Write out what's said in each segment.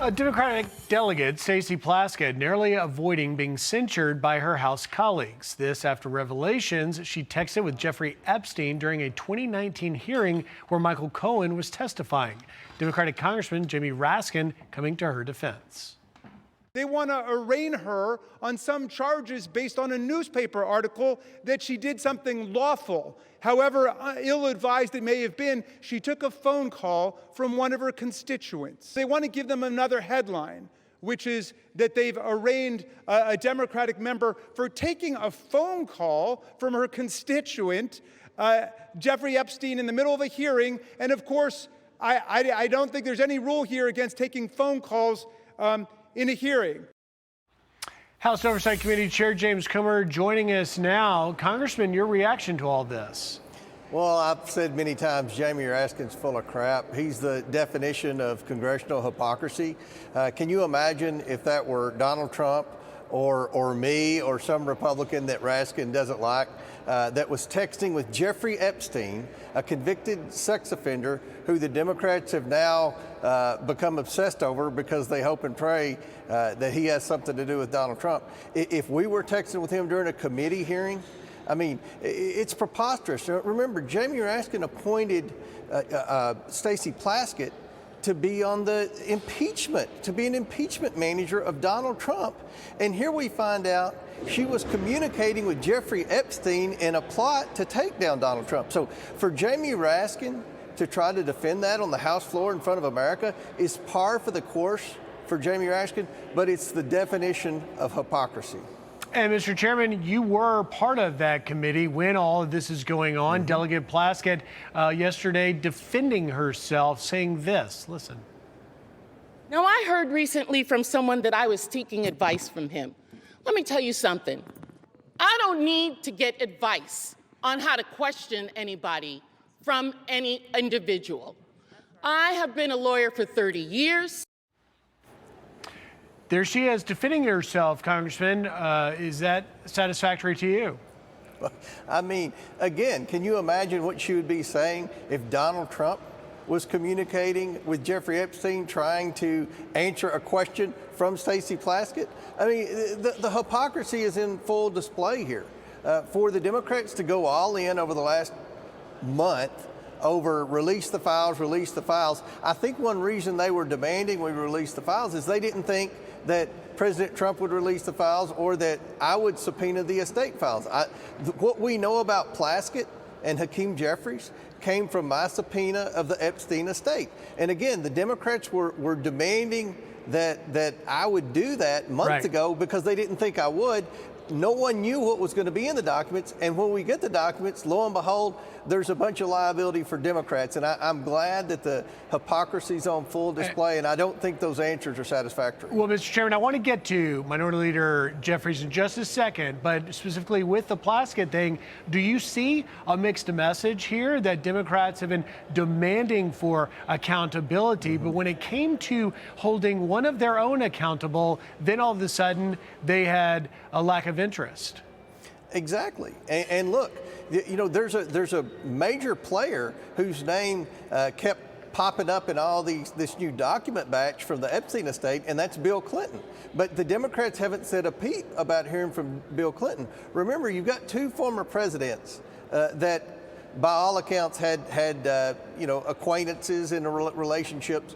A Democratic delegate, Stacey Plaskett, narrowly avoiding being censured by her House colleagues. This after revelations she texted with Jeffrey Epstein during a 2019 hearing where Michael Cohen was testifying. Democratic Congressman Jamie Raskin coming to her defense. They want to arraign her on some charges based on a newspaper article that she did something lawful. However ill-advised it may have been, she took a phone call from one of her constituents. They want to give them another headline, which is that they've arraigned a Democratic member for taking a phone call from her constituent, Jeffrey Epstein, in the middle of a hearing. And of course, I don't think there's any rule here against taking phone calls in a hearing. House Oversight Committee Chair James Comer joining us now. Congressman, your reaction to all this? Well, I've said many times, Jamie Raskin's full of crap. He's the definition of congressional hypocrisy. Can you imagine if that were Donald Trump or me or some Republican that Raskin doesn't like that was texting with Jeffrey Epstein, a convicted sex offender who the Democrats have now become obsessed over because they hope and pray that he has something to do with Donald Trump. If we were texting with him during a committee hearing, I mean, it's preposterous. Remember, Jamie Raskin appointed Stacey Plaskett to be on the impeachment, to be an impeachment manager of Donald Trump. And here we find out she was communicating with Jeffrey Epstein in a plot to take down Donald Trump. So for Jamie Raskin to try to defend that on the House floor in front of America is par for the course for Jamie Raskin, but it's the definition of hypocrisy. And Mr. Chairman, you were part of that committee when all of this is going on. Delegate Plaskett yesterday defending herself, saying this. Listen. Now, I heard recently from someone that I was seeking advice from him. Let me tell you something. I don't need to get advice on how to question anybody from any individual. I have been a lawyer for 30 years. There she is defending herself, Congressman. Is that satisfactory to you? I mean, again, can you imagine what she would be saying if Donald Trump was communicating with Jeffrey Epstein trying to answer a question from Stacey Plaskett? I mean, the hypocrisy is in full display here. For the Democrats to go all in over the last month over release the files, I think one reason they were demanding we release the files is they didn't think that President Trump would release the files or that I would subpoena the estate files. What we know about Plaskett and Hakeem Jeffries came from my subpoena of the Epstein estate. And again, the Democrats were demanding that I would do that months ago because they didn't think I would. No one knew what was going to be in the documents, and when we get the documents, lo and behold, there's a bunch of liability for Democrats, and I'm glad that the hypocrisy is on full display, and I don't think those answers are satisfactory. Well, Mr. Chairman, I want to get to Minority Leader Jeffries in just a second, but specifically with the Plaskett thing, do you see a mixed message here that Democrats have been demanding for accountability, but when it came to holding one of their own accountable, then all of a sudden they had a lack of interest? Exactly. And look, you know, there's a major player whose name kept popping up in all this new document batch from the Epstein estate, and that's Bill Clinton. But the Democrats haven't said a peep about hearing from Bill Clinton. Remember, you've got two former presidents that, by all accounts, had acquaintances and relationships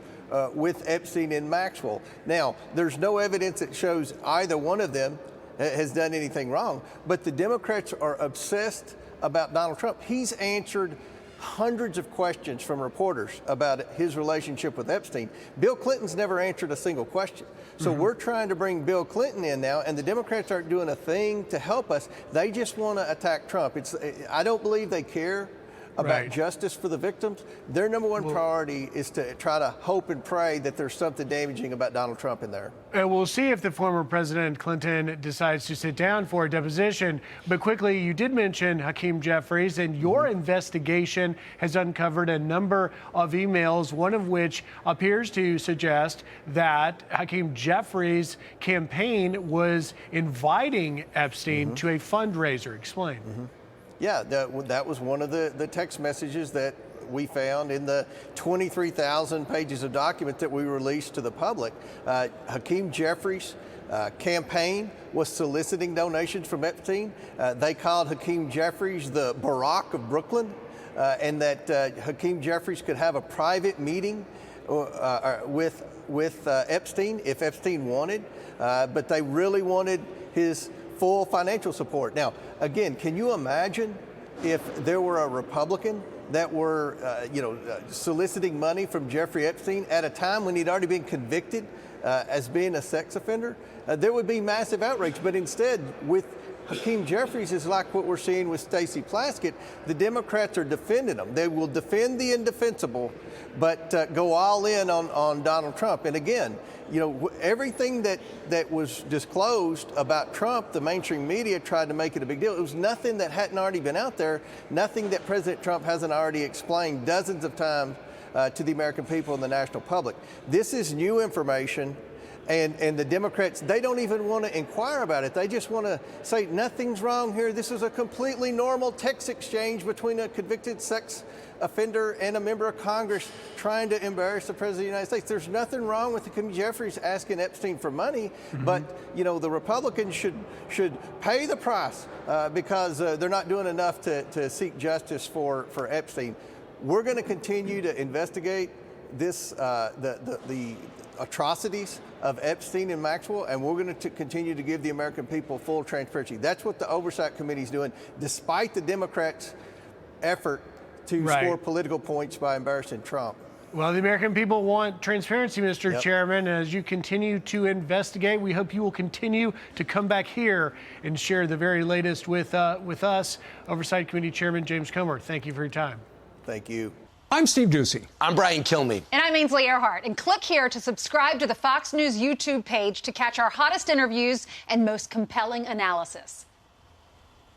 with Epstein and Maxwell. Now, there's no evidence that shows either one of them has done anything wrong, but the Democrats are obsessed about Donald Trump. He's answered hundreds of questions from reporters about his relationship with Epstein. Bill Clinton's never answered a single question. So we're trying to bring Bill Clinton in now, and the Democrats aren't doing a thing to help us. They just want to attack Trump. I don't believe they care about justice for the victims. Their number one priority is to try to hope and pray that there's something damaging about Donald Trump in there. And we'll see if the former President Clinton decides to sit down for a deposition. But quickly, you did mention Hakeem Jeffries, and your investigation has uncovered a number of emails, one of which appears to suggest that Hakeem Jeffries' campaign was inviting Epstein to a fundraiser. Explain. Yeah, that was one of the text messages that we found in the 23,000 pages of document that we released to the public. Hakeem Jeffries' campaign was soliciting donations from Epstein. They called Hakeem Jeffries the Barack of Brooklyn, and that Hakeem Jeffries could have a private meeting with Epstein if Epstein wanted, but they really wanted his full financial support. Now, again, can you imagine if there were a Republican that were, soliciting money from Jeffrey Epstein at a time when he'd already been convicted as being a sex offender? There would be massive outrage. But instead, with Hakeem Jeffries, is like what we're seeing with Stacey Plaskett. The Democrats are defending him. They will defend the indefensible, but go all in on Donald Trump. And again, everything that was disclosed about Trump, the mainstream media tried to make it a big deal. It was nothing that hadn't already been out there, nothing that President Trump hasn't already explained dozens of times to the American people and the national public. This is new information. And the Democrats, they don't even want to inquire about it. They just want to say nothing's wrong here. This is a completely normal text exchange between a convicted sex offender and a member of Congress trying to embarrass the President of the United States. There's nothing wrong with Hakeem Jeffries asking Epstein for money, but the Republicans should pay the price because they're not doing enough to seek justice for Epstein. We're going to continue to investigate this the atrocities of Epstein and Maxwell, and we're going to continue to give the American people full transparency. That's what the Oversight Committee is doing, despite the Democrats' effort to score political points by embarrassing Trump. Well, the American people want transparency, Mr. Chairman. As you continue to investigate, we hope you will continue to come back here and share the very latest with us. Oversight Committee Chairman James Comer, thank you for your time. Thank you. I'm Steve Ducey. I'm Brian Kilmeade. And I'm Ainsley Earhart. And click here to subscribe to the Fox News YouTube page to catch our hottest interviews and most compelling analysis.